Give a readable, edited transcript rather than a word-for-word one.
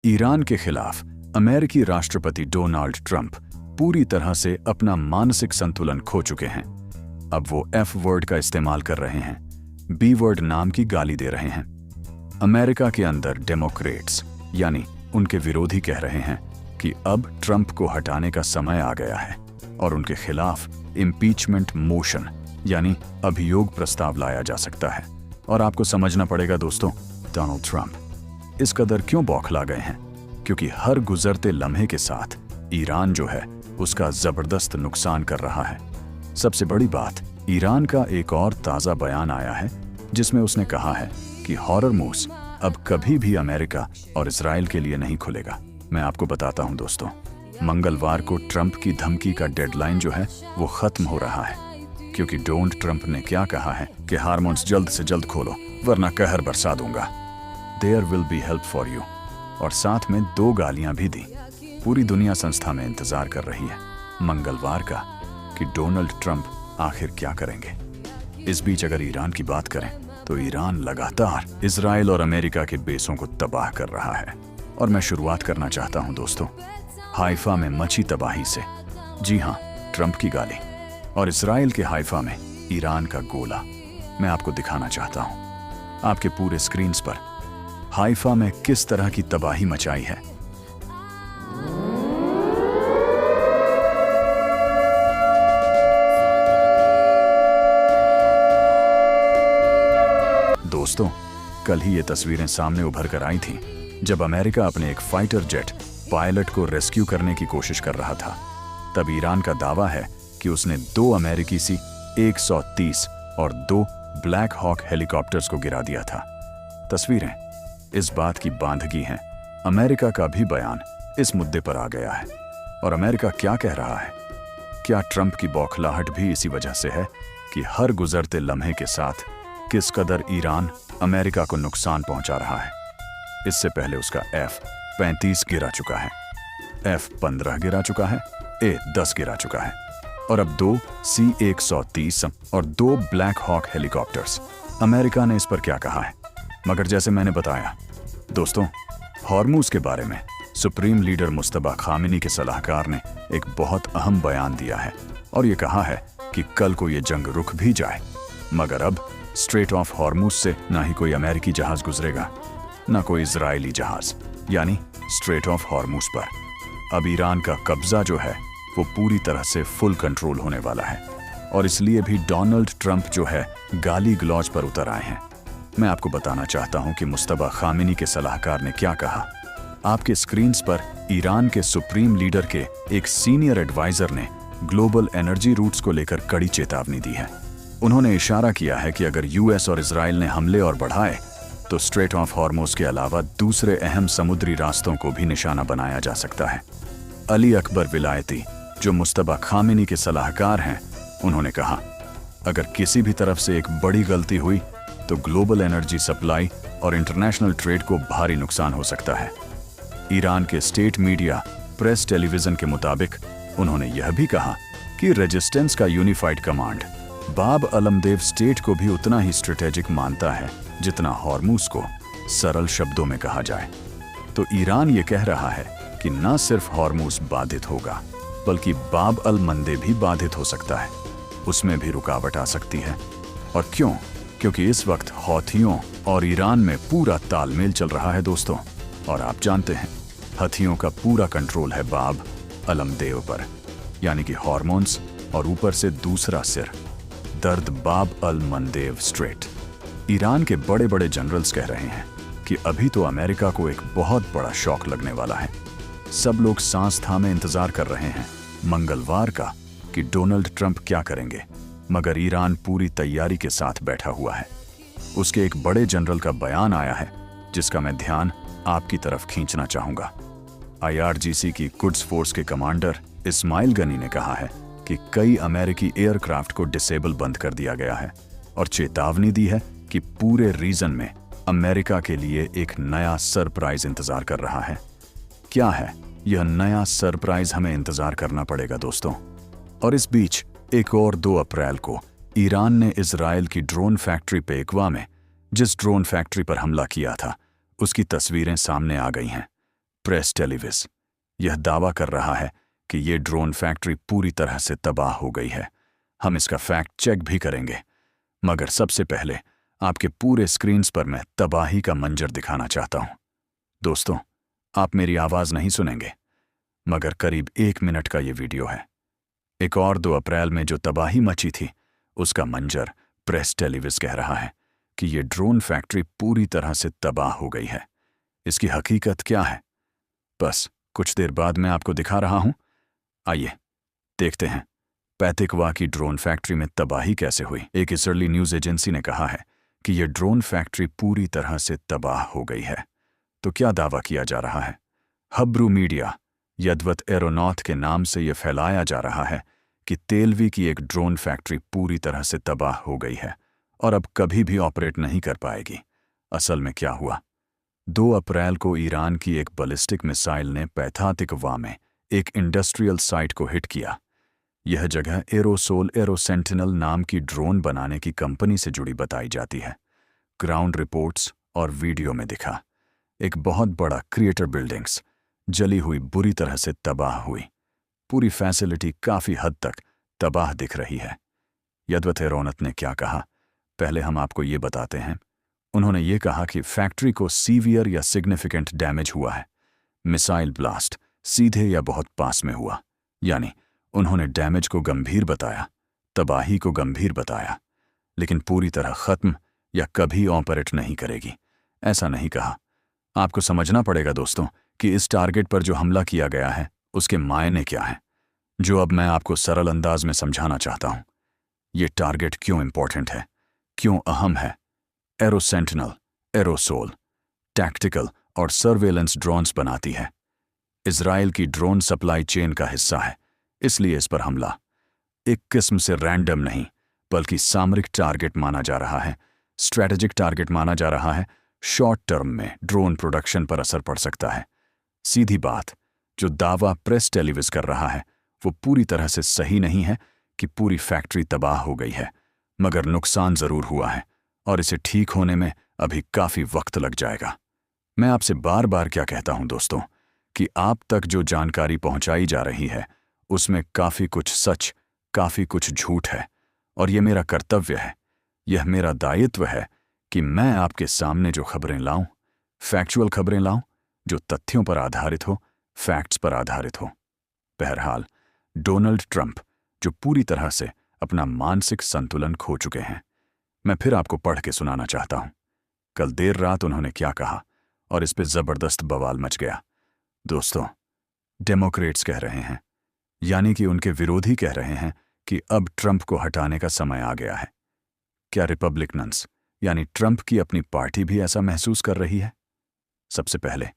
Iran के खिलाफ अमेरिकी राष्ट्रपति डोनाल्ड ट्रंप पूरी तरह से अपना मानसिक संतुलन खो चुके हैं। अब वो एफ वर्ड का इस्तेमाल कर रहे हैं, बी वर्ड नाम की गाली दे रहे हैं। अमेरिका के अंदर डेमोक्रेट्स यानी उनके विरोधी कह रहे हैं कि अब ट्रंप को हटाने का समय आ गया है और उनके खिलाफ इम्पीचमेंट मोशन यानी अभियोग प्रस्ताव लाया जा सकता है। और आपको समझना पड़ेगा दोस्तों, डोनाल्ड ट्रंप इस कदर क्यों बौखला गए हैं, क्योंकि हर गुजरते लम्हे के साथ ईरान जो है उसका जबरदस्त नुकसान कर रहा है। सबसे बड़ी बात, ईरान का एक और ताज़ा बयान आया है जिसमें उसने कहा है कि हॉर्मुज़ अब कभी भी अमेरिका और इजराइल के लिए नहीं खुलेगा। मैं आपको बताता हूं दोस्तों, मंगलवार को ट्रंप की धमकी का डेडलाइन जो है वो खत्म हो रहा है, क्योंकि डोनाल्ड ट्रंप ने क्या कहा है कि हॉर्मुज़ जल्द से जल्द खोलो वरना कहर बरसा दूंगा। There will be help for you, और साथ में 2 गालियां भी दी। पूरी दुनिया संस्था में इंतजार कर रही है मंगलवार का कि डोनाल्ड ट्रंप आखिर क्या करेंगे। इस बीच अगर ईरान की बात करें तो ईरान लगातार इजराइल और अमेरिका के बेसों को तबाह कर रहा है। और मैं शुरुआत करना चाहता हूं दोस्तों, हाइफा में मची तबाही से। जी हां, ट्रंप की गाली और इजराइल के हाइफा में ईरान का गोला मैं आपको दिखाना चाहता हूं आपके पूरे स्क्रीन पर हाइफा में किस तरह की तबाही मचाई है। दोस्तों, कल ही ये तस्वीरें सामने उभर कर आई थीं जब अमेरिका अपने एक फाइटर जेट पायलट को रेस्क्यू करने की कोशिश कर रहा था। तब ईरान का दावा है कि उसने 2 अमेरिकी C-130 और 2 ब्लैक हॉक हेलीकॉप्टर्स को गिरा दिया था। तस्वीरें इस बात की बांधगी हैं। अमेरिका का भी बयान इस मुद्दे पर आ गया है। और अमेरिका क्या कह रहा है? क्या ट्रंप की बौखलाहट भी इसी वजह से है कि हर गुजरते लम्हे के साथ किस कदर ईरान अमेरिका को नुकसान पहुंचा रहा है? इससे पहले उसका F-35 गिरा चुका है, F-15 गिरा चुका है, A-10 गिरा चुका है और अब 2 C-130 और 2 ब्लैक हॉक हेलीकॉप्टर्स। अमेरिका ने इस पर क्या कहा है? मगर जैसे मैंने बताया दोस्तों, हॉर्मुज़ के बारे में सुप्रीम लीडर मुस्तबा खामिनी के सलाहकार ने एक बहुत अहम बयान दिया है और ये कहा है कि कल को ये जंग रुक भी जाए मगर अब स्ट्रेट ऑफ हॉर्मुज़ से ना ही कोई अमेरिकी जहाज गुजरेगा ना कोई इजरायली जहाज, यानी स्ट्रेट ऑफ हॉर्मुज़ पर अब ईरान का कब्जा जो है वो पूरी तरह से फुल कंट्रोल होने वाला है। और इसलिए भी डोनाल्ड ट्रंप जो है गाली गलौज पर उतर आए हैं। मैं आपको बताना चाहता हूं कि मुस्तबा खामिनी के सलाहकार ने क्या कहा। आपके स्क्रीन्स पर ईरान के सुप्रीम लीडर के एक सीनियर एडवाइजर ने ग्लोबल एनर्जी रूट्स को लेकर कड़ी चेतावनी दी है। उन्होंने इशारा किया है कि अगर यूएस और इजराइल ने हमले और बढ़ाए तो स्ट्रेट ऑफ हॉर्मुज़ के अलावा दूसरे अहम समुद्री रास्तों को भी निशाना बनाया जा सकता है। अली अकबर विलायती, जो मुस्तबा खामिनी के सलाहकार हैं, उन्होंने कहा, अगर किसी भी तरफ से एक बड़ी गलती हुई तो ग्लोबल एनर्जी सप्लाई और इंटरनेशनल ट्रेड को भारी नुकसान हो सकता है। ईरान के स्टेट मीडिया प्रेस टेलीविजन के मुताबिक उन्होंने यह भी कहा कि रेजिस्टेंस का यूनिफाइड कमांड बाब अलमदेव स्टेट को भी उतना ही स्ट्रेटेजिक मानता है जितना हॉर्मुज़ को, सरल शब्दों में कहा जाए तो ईरान ये कह रहा है कि न सिर्फ हॉर्मुज़ बाधित होगा बल्कि बाब अल मंदेब भी बाधित हो सकता है, उसमें भी रुकावट आ सकती है। और क्यों? क्योंकि इस वक्त हौथियों और ईरान में पूरा तालमेल चल रहा है दोस्तों। और आप जानते हैं हथियों का पूरा कंट्रोल है बाब अलमदेव पर, यानी कि हॉर्मोन्स, और ऊपर से दूसरा सिर दर्द बाब अल मंदेव स्ट्रेट। ईरान के बड़े बड़े जनरल्स कह रहे हैं कि अभी तो अमेरिका को एक बहुत बड़ा शॉक लगने वाला है। सब लोग सांस थामे इंतजार कर रहे हैं मंगलवार का कि डोनाल्ड ट्रंप क्या करेंगे, मगर ईरान पूरी तैयारी के साथ बैठा हुआ है। उसके एक बड़े जनरल का बयान आया है जिसका मैं ध्यान आपकी तरफ खींचना चाहूंगा। IRGC की कुड्स फोर्स के कमांडर इस्माइल गनी ने कहा है कि कई अमेरिकी एयरक्राफ्ट को डिसेबल बंद कर दिया गया है और चेतावनी दी है कि पूरे रीजन में अमेरिका के लिए एक नया सरप्राइज इंतजार कर रहा है। क्या है यह नया सरप्राइज? हमें इंतजार करना पड़ेगा दोस्तों। और इस बीच एक और 2 अप्रैल को ईरान ने इजराइल की ड्रोन फैक्ट्री पेकवा में जिस ड्रोन फैक्ट्री पर हमला किया था उसकी तस्वीरें सामने आ गई हैं। प्रेस टेलीविज यह दावा कर रहा है कि ये ड्रोन फैक्ट्री पूरी तरह से तबाह हो गई है। हम इसका फैक्ट चेक भी करेंगे, मगर सबसे पहले आपके पूरे स्क्रीन्स पर मैं तबाही का मंजर दिखाना चाहता हूं। दोस्तों, आप मेरी आवाज नहीं सुनेंगे, मगर करीब 1 मिनट का ये वीडियो है। एक और 2 अप्रैल में जो तबाही मची थी, उसका मंजर प्रेस टेलीविज कह रहा है कि ये ड्रोन फैक्ट्री पूरी तरह से तबाह हो गई है। इसकी हकीकत क्या है, बस कुछ देर बाद मैं आपको दिखा रहा हूं। आइए देखते हैं पैतिकवा की ड्रोन फैक्ट्री में तबाही कैसे हुई। एक इसराइली न्यूज एजेंसी ने कहा है कि यह ड्रोन फैक्ट्री पूरी तरह से तबाह हो गई है। तो क्या दावा किया जा रहा है? हब्रू मीडिया यदवत एरोनॉट के नाम से यह फैलाया जा रहा है कि तेलवी की एक ड्रोन फैक्ट्री पूरी तरह से तबाह हो गई है और अब कभी भी ऑपरेट नहीं कर पाएगी। असल में क्या हुआ? 2 अप्रैल को ईरान की एक बैलिस्टिक मिसाइल ने पैथिकवा में एक इंडस्ट्रियल साइट को हिट किया। यह जगह एरोसोल एरोसेंटिनल नाम की ड्रोन बनाने की कंपनी से जुड़ी बताई जाती है। ग्राउंड रिपोर्ट्स और वीडियो में दिखा एक बहुत बड़ा क्रिएटर बिल्डिंग्स जली हुई बुरी तरह से तबाह हुई। पूरी फैसिलिटी काफी हद तक तबाह दिख रही है। यदवत एरोनॉट ने क्या कहा, पहले हम आपको ये बताते हैं। उन्होंने ये कहा कि फैक्ट्री को सीवियर या सिग्निफिकेंट डैमेज हुआ है। मिसाइल ब्लास्ट सीधे या बहुत पास में हुआ, यानी उन्होंने डैमेज को गंभीर बताया, तबाही को गंभीर बताया, लेकिन पूरी तरह खत्म या कभी ऑपरेट नहीं करेगी, ऐसा नहीं कहा। आपको समझना पड़ेगा दोस्तों कि इस टारगेट पर जो हमला किया गया है उसके मायने क्या हैं, जो अब मैं आपको सरल अंदाज में समझाना चाहता हूं। ये टारगेट क्यों इंपॉर्टेंट है, क्यों अहम है? एरोसेंटिनल, एरोसोल टैक्टिकल और सर्वेलेंस ड्रोन्स बनाती है। इजराइल की ड्रोन सप्लाई चेन का हिस्सा है, इसलिए इस पर हमला एक किस्म से रैंडम नहीं बल्कि सामरिक टारगेट माना जा रहा है, स्ट्रैटेजिक टारगेट माना जा रहा है। शॉर्ट टर्म में ड्रोन प्रोडक्शन पर असर पड़ सकता है। सीधी बात, जो दावा प्रेस टेलीविज कर रहा है वो पूरी तरह से सही नहीं है कि पूरी फैक्ट्री तबाह हो गई है, मगर नुकसान जरूर हुआ है और इसे ठीक होने में अभी काफी वक्त लग जाएगा। मैं आपसे बार बार क्या कहता हूं दोस्तों कि आप तक जो जानकारी पहुंचाई जा रही है उसमें काफी कुछ सच, काफी कुछ झूठ है, और यह मेरा कर्तव्य है, यह मेरा दायित्व है कि मैं आपके सामने जो खबरें लाऊं, फैक्चुअल खबरें लाऊं, जो तथ्यों पर आधारित हो, फैक्ट्स पर आधारित हो। बहरहाल, डोनाल्ड ट्रंप जो पूरी तरह से अपना मानसिक संतुलन खो चुके हैं, मैं फिर आपको पढ़ के सुनाना चाहता हूं। कल देर रात उन्होंने क्या कहा और इस पे जबरदस्त बवाल मच गया। दोस्तों, डेमोक्रेट्स कह रहे हैं, यानी कि उनके विरोधी कह रहे हैं कि अब ट्रंप को हटाने का समय आ गया है। क्या रिपब्लिकन्स यानी ट्रंप की अपनी पार्टी भी ऐसा महसूस कर रही है? सबसे पहले